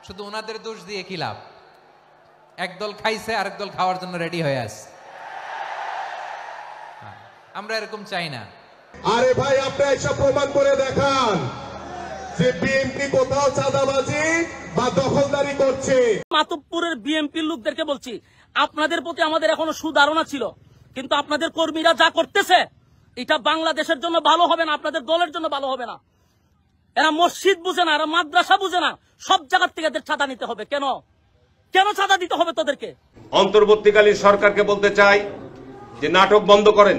শুধু ওনাদের দোষ দিয়ে কি লাভ? একদল খাইছে আরেক দল খাওয়ার জন্য রেডি হয়ে আছে। আমরা এরকম চাই না। আরে ভাই, আপনি এসব প্রমাণ করে দেখান যে বিএনপি কোথাও চাঁদাবাজি বা দখলদারি করছে। মাতব্বরের বিএনপির লোকদেরকে বলছি, আপনাদের প্রতি আমাদের এখনো সুধারণা ছিল, কিন্তু আপনাদের কর্মীরা যা করতেছে এটা বাংলাদেশের জন্য ভালো হবে না, আপনাদের দলের জন্য ভালো হবে না। এরা মসজিদ বুঝে না, এরা মাদ্রাসা বুঝে না, সব জায়গার থেকে এদের ছাদা নিতে হবে। কেন কেন ছাদা দিতে হবে তোদেরকে? অন্তর্বর্তীকালীন সরকারকে বলতে চাই যে নাটক বন্ধ করেন।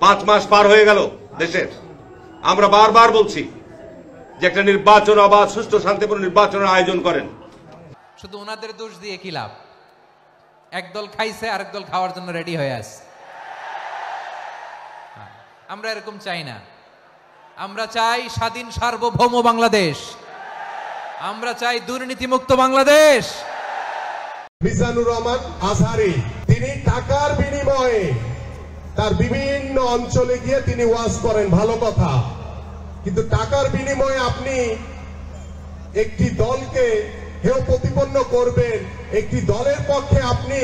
5 মাস পার হয়ে গেল দেশের, আমরা বারবার বলছি যে একটা নির্বাচন, অবাধ সুষ্ঠু শান্তিপূর্ণ নির্বাচনের আয়োজন করেন। শুধু ওনাদের দোষ দিয়ে কি লাভ? একদল খাইছে আরেক দল খাওয়ার জন্য রেডি হয়ে আছে। আমরা এরকম চাই না। আমরা চাই স্বাধীন সার্বভৌম বাংলাদেশ। আমরা চাই দুর্নীতিমুক্ত বাংলাদেশ। মিজানুর রহমান আজহারি তিনি টাকার বিনিময়ে তার বিভিন্ন অঞ্চলে গিয়ে তিনি ওয়াজ করেন, ভালো কথা, কিন্তু টাকার বিনিময়ে আপনি একটি দলকে হেয় প্রতিপন্ন করবেন, একটি দলের পক্ষে আপনি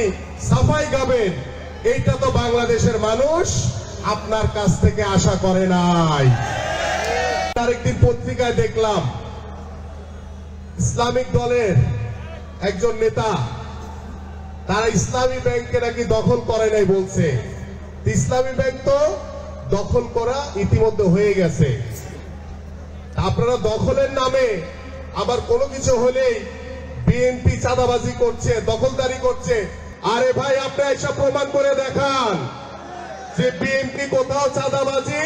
সাফাই গাবেন, এইটা তো বাংলাদেশের মানুষ আপনার কাছ থেকে আশা করে নাই। আরেকদিন পত্রিকায় দেখলাম ইসলামিক দলের একজন নেতা তারা ইসলামী ব্যাংকে নাকি দখল করে নাই বলছে। ইসলামী ব্যাংক তো দখল করা ইতিমধ্যে হয়ে গেছে। আপনারা দখলের নামে আবার কোনো কিছু হলেই বিএনপি চাঁদাবাজি করছে, দখলদারি করছে। আরে ভাই, আপনি এসব প্রমাণ করে দেখান যে বিএনপি কোথাও চাঁদাবাজি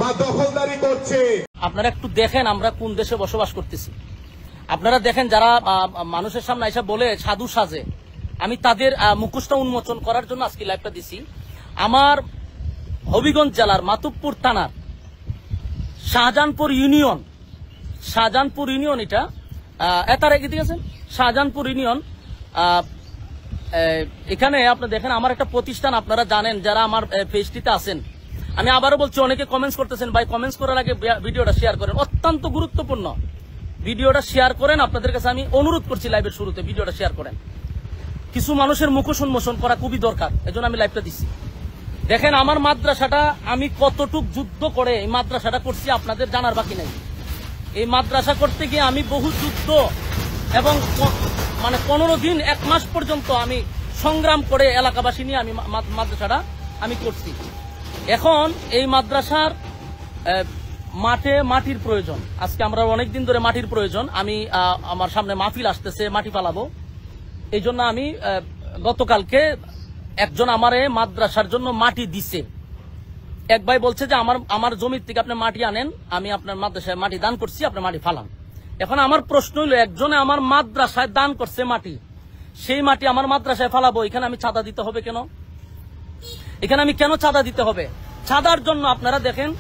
বা দখলদারি করছে। আপনারা একটু দেখেন আমরা কোন দেশে বসবাস করতেছি। আপনারা দেখেন যারা মানুষের সামনে এসে বলে সাধু সাজে, আমি তাদের মুখোশটা উন্মোচন করার জন্য আজকে লাইভটা দিছি। আমার হবিগঞ্জ জেলার মাতুবপুর থানার শাহজাহানপুর ইউনিয়ন এটা এতার এগিয়ে গেছেন শাহজাহানপুর ইউনিয়ন। এখানে আপনারা দেখেন আমার একটা প্রতিষ্ঠান, আপনারা জানেন যারা আমার পেজটিতে আছেন। আমি আবারও বলছি, অনেকে কমেন্টস করতেছেন, ভাই কমেন্টস করার আগে ভিডিওটা শেয়ার করেন, অত্যন্ত গুরুত্বপূর্ণ। ভিডিওটা শেয়ার করেন, আপনাদের কাছে আমি অনুরোধ করছি লাইভের শুরুতে ভিডিওটা শেয়ার করেন। কিছু মানুষের মুখোশ উন্মোচন করা খুবই দরকার, এজন্য আমি লাইভটা দিচ্ছি। দেখেন আমার মাদ্রাসাটা আমি কতটুক যুদ্ধ করে এই মাদ্রাসাটা করছি আপনাদের জানার বাকি নাই। এই মাদ্রাসা করতে গিয়ে আমি বহু যুদ্ধ এবং 15 দিন 1 মাস পর্যন্ত আমি সংগ্রাম করে এলাকাবাসী নিয়ে আমি মাদ্রাসাটা আমি করছি। এখন এই মাদ্রাসার মাটির প্রয়োজন। আজকে আমরা অনেকদিন ধরে মাটির প্রয়োজন। আমি আমার সামনে মাহফিল আসতেছে, মাটি ফালাবো, এই জন্য আমি গতকালকে একজন আমারে মাদ্রাসার জন্য মাটি দিছে। এক ভাই বলছে যে আমার জমির থেকে আপনি মাটি আনেন, আমি আপনার মাদ্রাসায় মাটি দান করছি, আপনি মাটি ফালান। এখন আমার প্রশ্ন হইল, একজনে আমার মাদ্রাসায় দান করছে মাটি, সেই মাটি আমার মাদ্রাসায় ফালাবো, এখানে আমি চাঁদা দিতে হবে কেন? এখানে আমি কেন চাঁদা দিতে হবে? চাঁদার জন্য আপনারা দেখেন,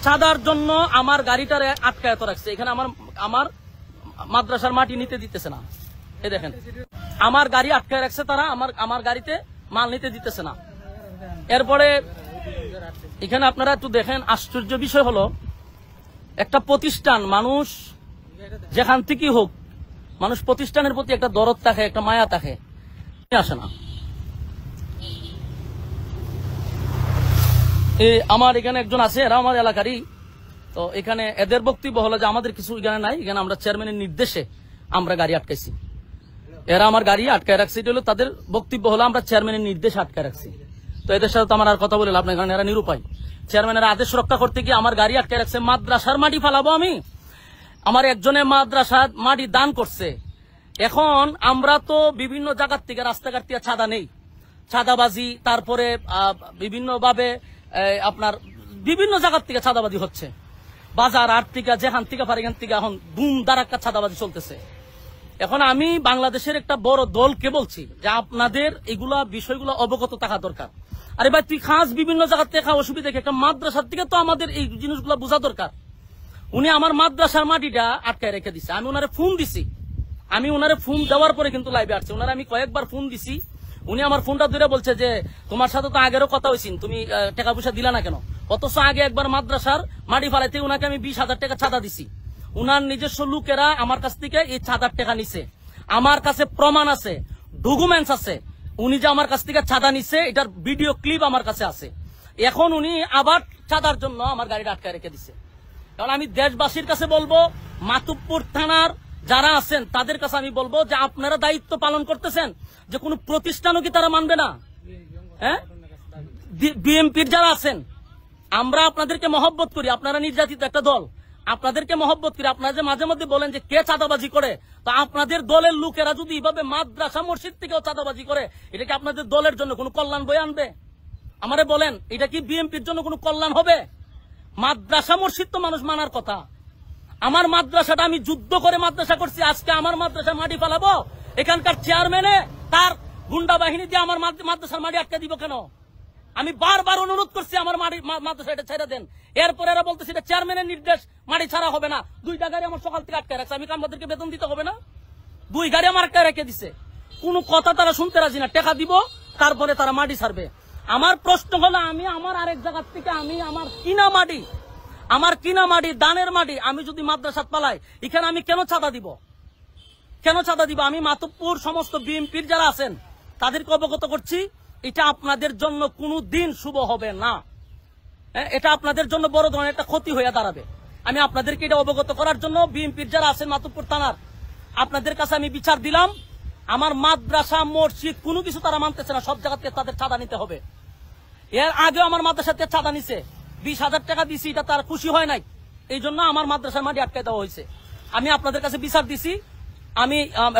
চাঁদার জন্য আমার গাড়িটারে আটকায়ত রাখছে। এখানে আমার মাদ্রাসার মাটি নিতে দিতেছে না। এই দেখেন আমার গাড়ি আটকায় রাখছে তারা, আমার গাড়িতে মাল নিতে দিতেছে না। এরপরে এখানে আপনারা একটু দেখেন, আশ্চর্য বিষয় হলো একটা প্রতিষ্ঠান, মানুষ যেখান থেকেই হোক, মানুষ প্রতিষ্ঠানের প্রতি একটা দরদ থাকে, একটা মায়া থাকে, আসে না। আমার এখানে একজন আছে, এরা আমার এলাকারই, তো এখানে এদের বক্তব্য হলো যে আমাদের কিছু এখানে নাই, এখানে আমরা চেয়ারম্যানের নির্দেশে আমরা গাড়ি আটকাইছি। এরা আমার গাড়ি আটকায় রাখছে, এটা হলো তাদের বক্তব্য হলো আমরা চেয়ারম্যানের নির্দেশে আটকায় রাখছি। তো এদের সাথে তো আমার আর কথা বলে লাভ নাই, কারণ এরা নিরুপায়। চেয়ারম্যানের আদেশ রক্ষা করতে গিয়ে আমার গাড়ি আটকায় রাখছে। মাদ্রাসার মাটি ফালাবো আমি, আমার একজনে মাদ্রাসার মাটি দান করছে। এখন আমরা তো বিভিন্ন জায়গার থেকে, রাস্তাঘাট থেকে চাঁদা নেই, চাঁদাবাজি, তারপরে বিভিন্ন ভাবে আপনার বিভিন্ন জায়গার থেকে চাঁদাবাজি হচ্ছে, বাজার আট থেকে যেখান থেকে পারে এখান থেকে এখন ধুম ধারাক্কা চাঁদাবাজি চলতেছে। এখন আমি বাংলাদেশের একটা বড় দলকে বলছি যে আপনাদের এগুলা বিষয়গুলো অবগত থাকা দরকার। আরে ভাই, তুই খাস বিভিন্ন জায়গার থেকে অসুবিধা, একটা মাদ্রাসার থেকে তো আমাদের এই জিনিসগুলো বোঝা দরকার। উনি আমার মাদ্রাসার মাটিটা আটকায় রেখে দিছে। আমি ওনারে ফোন দিছি, আমি ওনারে ফোন দেওয়ার পরে কিন্তু লাইভে আসছে। ওনারে আমি কয়েকবার ফোন দিছি, উনি আমার ফোনটা ধরে বলছে যে তোমার সাথে তো আগেরও কথা হয়েছিল, তুমি টাকা পয়সা দিলা না কেন? অথচ আগে একবার মাদ্রাসার মাটি ফালাইতে ওনাকে আমি 20,000 টাকা চাঁদা দিছি। উনার নিজস্ব লোকেরা আমার কাছ থেকে এই 1,000 টাকা নিছে। আমার কাছে প্রমাণ আছে, ডকুমেন্টস আছে, উনি যে আমার কাছ থেকে চাঁদা নিচ্ছে এটার ভিডিও ক্লিপ আমার কাছে আছে। এখন উনি আবার চাঁদার জন্য আমার গাড়িটা আটকায় রেখে দিছে। কারণ আমি দেশবাসীর কাছে বলবো, মাতুব্বর থানার যারা আছেন তাদের কাছে আমি বলবো যে আপনারা দায়িত্ব পালন করতেছেন, যে কোনো প্রতিষ্ঠানও কি তারা মানবে না? হ্যাঁ, বিএনপির যারা আছেন, আমরা আপনাদেরকে মহব্বত করি, আপনারা নির্যাতিত একটা দল, আপনাদেরকে মহব্বত করি। আপনারা যে মাঝে মধ্যে বলেন যে কে চাঁদাবাজি করে, তো আপনাদের দলের লোকেরা যদি এইভাবে মাদ্রাসা মসজিদ থেকেও চাঁদাবাজি করে, এটা কি আপনাদের দলের জন্য কোনো কল্যাণ বয়ে আনবে? আমারে বলেন, এটা কি বিএনপির জন্য কোনো কল্যাণ হবে? মাদ্রাসা মসজিদ তো মানুষ মানার কথা। আমার মাদ্রাসাটা আমি যুদ্ধ করে মাদ্রাসা করছি, আজকে আমার মাদ্রাসা মাটি ফেলাবো? এখানকার চেয়ারম্যানে তার গুন্ডা বাহিনী দিয়ে আমার মাদ্রাসার মাটি আটকে দিব কেন? আমি বারবার অনুরোধ করছি আমার মাদ্রাসা এটা ছেড়ে দেন। এরপর এরা বলতেছে এটা চেয়ারম্যানের নির্দেশ, মাটি ছাড়া হবে না। 2টা গাড়ি আমার সকাল থেকে আটকে রাখছে, আমি আমাদেরকে বেতন দিতে হবে না? 2 গাড়ি আমার আটকে রেখে দিছে, কোনো কথা তারা শুনতে রাজি না। টাকা দিব, তারপরে তারা মাটি ছাড়বে। আমার প্রশ্ন হলো, আমি আমার আরেক জায়গা থেকে আমি আমার কিনা মাটি দানের মাটি আমি যদি মাদ্রাসাত পালাই, এখানে আমি কেন চাঁদা দিব? কেন চাঁদা দিব? আমি মাতুব্বর সমস্ত বিএনপির যারা আছেন তাদেরকে অবগত করছি, এটা আপনাদের জন্য কোনো দিন শুভ হবে না। এটা আপনাদের জন্য বড় ধরনের একটা ক্ষতি হয়ে দাঁড়াবে। আমি আপনাদেরকে এটা অবগত করার জন্য বিএনপির যারা আছেন মাতুব্বর থানার, আপনাদের কাছে আমি বিচার দিলাম। আমার মাদ্রাসা মসজিদ কোনো কিছু তারা মানতেছে না, সব জায়গাতে তাদের চাঁদা নিতে হবে। এর আগে আমার মাদ্রাসাতে চাঁদা নিছে, 20,000 টাকা দিছি, এটা তার খুশি হয় নাই, এই জন্য আমার মাদ্রাসার মাটি আটকে দেওয়া হয়েছে। আমি আপনাদের কাছে বিচার দিছি। আমি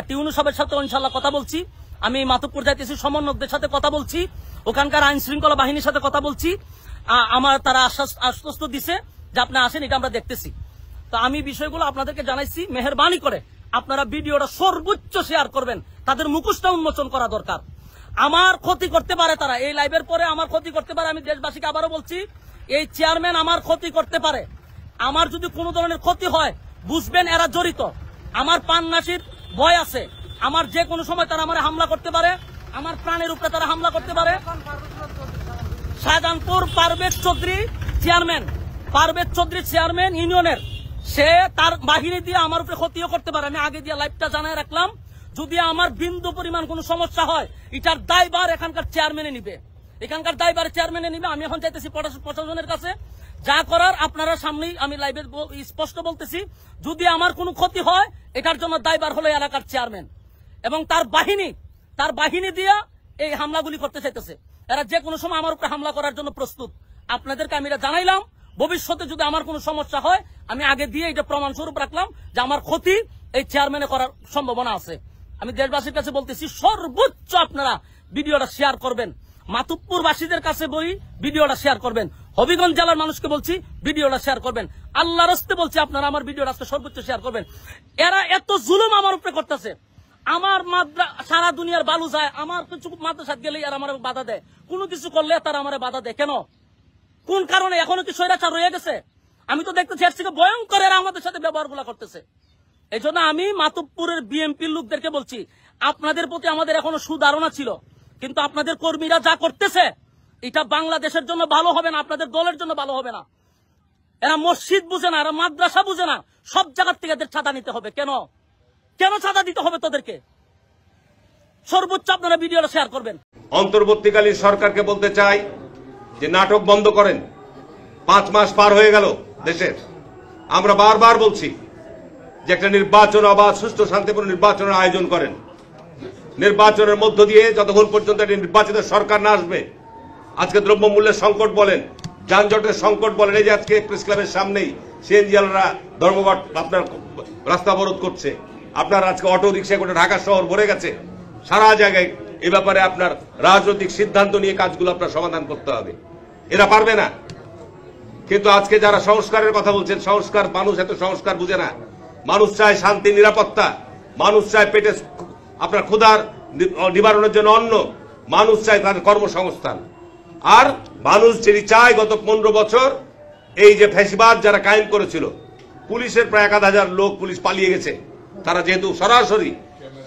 টিউনু সাহেবের সাথে ইনশাল্লাহ কথা বলছি, আমি মাতুব্বর যাইতেছি, সমন্বয়কদের সাথে কথা বলছি, ওখানকার আইন শৃঙ্খলা বাহিনীর সাথে কথা বলছি। আমার তারা আশ্বস্ত দিছে যে আপনি আসেন, এটা আমরা দেখতেছি। তো আমি বিষয়গুলো আপনাদেরকে জানাইছি। মেহেরবানি করে আপনারা ভিডিওটা সর্বোচ্চ শেয়ার করবেন, তাদের মুখোশটা উন্মোচন করা দরকার। আমার ক্ষতি করতে পারে তারা, এই লাইভের পরে আমার ক্ষতি করতে পারে। আমি দেশবাসীকে আবারও বলছি, এই চেয়ারম্যান আমার ক্ষতি করতে পারে। আমার যদি কোনো ধরনের ক্ষতি হয়, বুঝবেন এরা জড়িত। আমার পান্নাসির ভয় আছে, আমার যে কোনো সময় তারা আমার হামলা করতে পারে, আমার প্রাণের উপরে তারা হামলা করতে পারে। শাহজাহানপুর পারভেজ চৌধুরী চেয়ারম্যান ইউনিয়নের, সে তার বাহিনী দিয়ে আমার উপরে ক্ষতিও করতে পারে। আমি আগে দিয়ে লাইভটা জানাই রাখলাম, যদি আমার বিন্দু পরিমাণ কোনো সমস্যা হয়, এটার দায়ভার এখানকার চেয়ারম্যানে নিবে, আমি এখন চাইতেছি প্রশাসনের কাছে, যা করার আপনারা সামনেই আমি লাইভে স্পষ্ট বলতেছি, যদি আমার কোনো ক্ষতি হয়, এটার জন্য দায়ভার হলো এলাকার চেয়ারম্যান এবং তার বাহিনী দিয়া এই হামলাগুলি করতে চাইতেছে। এরা যে কোনো সময় আমার উপরে হামলা করার জন্য প্রস্তুত। আপনাদেরকে আমি এটা জানাইলাম, ভবিষ্যতে যদি আমার কোনো সমস্যা হয়, আমি আগে দিয়ে এটা প্রমাণ স্বরূপ রাখলাম যে আমার ক্ষতি এই চেয়ারম্যানে করার সম্ভাবনা আছে। আমি দেশবাসীর কাছে বলতেছি, সর্বোচ্চ আপনারা ভিডিওটা শেয়ার করবেন। মাতুব্বরবাসীদের কাছে বই ভিডিওটা শেয়ার করবেন, হবিগঞ্জ জেলার মানুষকে বলছি ভিডিওটা শেয়ার করবেন, আল্লাহর রাস্তে বলছি আপনারা আমার ভিডিওটা সর্বোচ্চ শেয়ার করবেন। এরা এত জুলুম আমার উপরে করতেছে, আমার সারা দুনিয়ার বালু যায়, আমার কিছু মাদ্রাসাত গেলে এরা আমার বাধা দেয়, কোনো কিছু করলে তারা আমার বাধা দেয় কেন? কোন কারণে? এখনো কি স্বৈরাচার রয়ে গেছে? আমি তো দেখতেছি এর থেকে ভয়ঙ্কর এরা আমাদের সাথে ব্যবহার গুলা করতেছে। এই জন্য আমি মাতুব্বরের বিএনপির লোকদেরকে বলছি, আপনাদের প্রতি আমাদের এখনো সুধারণা ছিল, কিন্তু আপনাদের কর্মীরা যা করতেছে এটা বাংলাদেশের জন্য ভালো হবে না, আপনাদের দলের জন্য ভালো হবে না। এরা মসজিদ বুঝে না, এরা মাদ্রাসা বুঝে না, সব জায়গার থেকে এদের চাঁদা নিতে হবে। কেন চাঁদা দিতে হবে তোদেরকে? সর্বোচ্চ আপনারা ভিডিওটা শেয়ার করবেন। অন্তর্বর্তীকালীন সরকারকে বলতে চাই যে নাটক বন্ধ করেন। 5 মাস পার হয়ে গেল দেশের, আমরা বারবার বলছি যে একটা নির্বাচন, অবাধ সুষ্ঠু শান্তিপূর্ণ নির্বাচনের আয়োজন করেন। নির্বাচনের মধ্য দিয়ে যতক্ষণ পর্যন্ত একটি নির্বাচিত সরকার না আসবে, আজকে দ্রব্যমূল্যের সংকট বলেন, যানজটের সংকট বলেন, এই যে আজকে প্রেস ক্লাবের সামনেই সিএনজিওয়ালারা ধর্মঘট আপনার রাস্তা অবরোধ করছে, আপনার আজকে অটো রিক্সা করে ঢাকা শহর ভরে গেছে, সারা জায়গায় এ ব্যাপারে আপনার রাজনৈতিক সিদ্ধান্ত নিয়ে কাজগুলো আপনার সমাধান করতে হবে। এরা পারবে না। কিন্তু আজকে যারা সংস্কারের কথা বলছেন, সংস্কার, মানুষ এত সংস্কার বুঝে না। মানুষ চায় শান্তি, নিরাপত্তা, মানুষ চায় পেটে আপনার ক্ষুধার নিবারণের জন্য অন্ন, মানুষ চায় তাদের কর্মসংস্থান। আর মানুষ যেটি চায়, গত 15 বছর এই যে ফ্যাসিবাদ যারা কায়েম করেছিল, পুলিশের প্রায় 1000 লোক পুলিশ পালিয়ে গেছে। তারা যেহেতু সরাসরি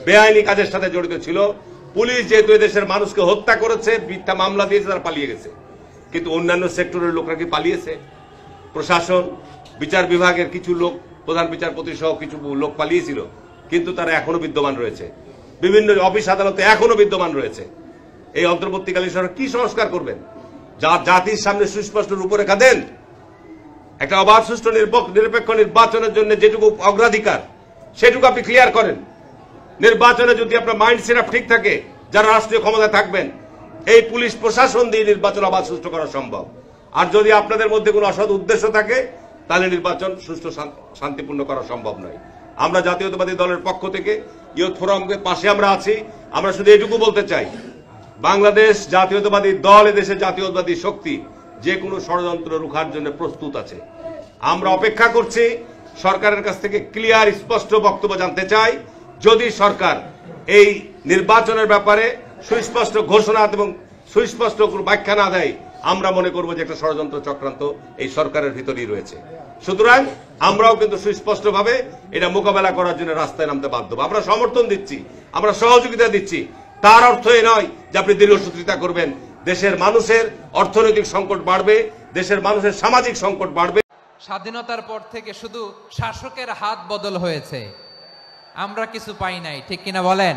বেআইনি কাজের সাথে জড়িত ছিল, পুলিশ যেহেতু এদেশের মানুষকে হত্যা করেছে, মিথ্যা মামলা দিয়েছে, তারা পালিয়ে গেছে। কিন্তু অন্যান্য সেক্টরের লোকরা কি পালিয়েছে? প্রশাসন, বিচার বিভাগের কিছু লোক, প্রধান বিচারপতি সহ কিছু লোক পালিয়েছিল, কিন্তু তারা এখনো বিদ্যমান রয়েছে, বিভিন্ন অফিস আদালতে এখনো বিদ্যমান রয়েছে। এই অন্তর্বর্তীকালীন সরকার কি সংস্কার করবেন? যা জাতির সামনে সুস্পষ্ট রূপরেখা দেন, একটা অবাধ সুষ্ঠু নিরপেক্ষ নির্বাচনের জন্য যেটুকু অগ্রাধিকার সেটুকু আপনি ক্লিয়ার করেন। নির্বাচনে যদি আপনার মাইন্ড সেট ঠিক থাকে, যারা রাষ্ট্রীয় ক্ষমতায় থাকবেন, এই পুলিশ প্রশাসন দিয়ে নির্বাচন অবাধ সুষ্ঠু করা সম্ভব। আর যদি আপনাদের মধ্যে কোনো অসৎ উদ্দেশ্য থাকে, তাহলে নির্বাচন সুষ্ঠু শান্তিপূর্ণ করা সম্ভব নয়। আমরা জাতীয়তাবাদী দলের পক্ষ থেকে ইয়ুথ ফোরামের পাশে আমরা আছি। আমরা শুধু এটুকু বলতে চাই, বাংলাদেশ জাতীয়তাবাদী দল, এদেশে জাতীয়তাবাদী শক্তি যে কোনো ষড়যন্ত্র রুখার জন্য প্রস্তুত আছে। আমরা অপেক্ষা করছি সরকারের কাছ থেকে ক্লিয়ার স্পষ্ট বক্তব্য জানতে চাই। যদি সরকার এই নির্বাচনের ব্যাপারে সুস্পষ্ট ঘোষণা এবং সুস্পষ্ট ব্যাখ্যা না দেয়, আমরা মনে করব যে একটা ষড়যন্ত্র চক্রান্ত এই সরকারের ভিতরেই রয়েছে। সুতরাং আমরাও কিন্তু সুস্পষ্টভাবে এটা মোকাবেলা করার জন্য রাস্তায় নামতে বাধ্য। আমরা সমর্থন দিচ্ছি, আমরা সহযোগিতা দিচ্ছি। তার অর্থ এ নয় যে আপনি দীর্ঘসূত্রিতা করবেন। দেশের মানুষের অর্থনৈতিক সংকট বাড়বে, দেশের মানুষের সামাজিক সংকট বাড়বে। স্বাধীনতার পর থেকে শুধু শাসকের হাত বদল হয়েছে, আমরা কিছু পাই নাই, ঠিক কিনা বলেন?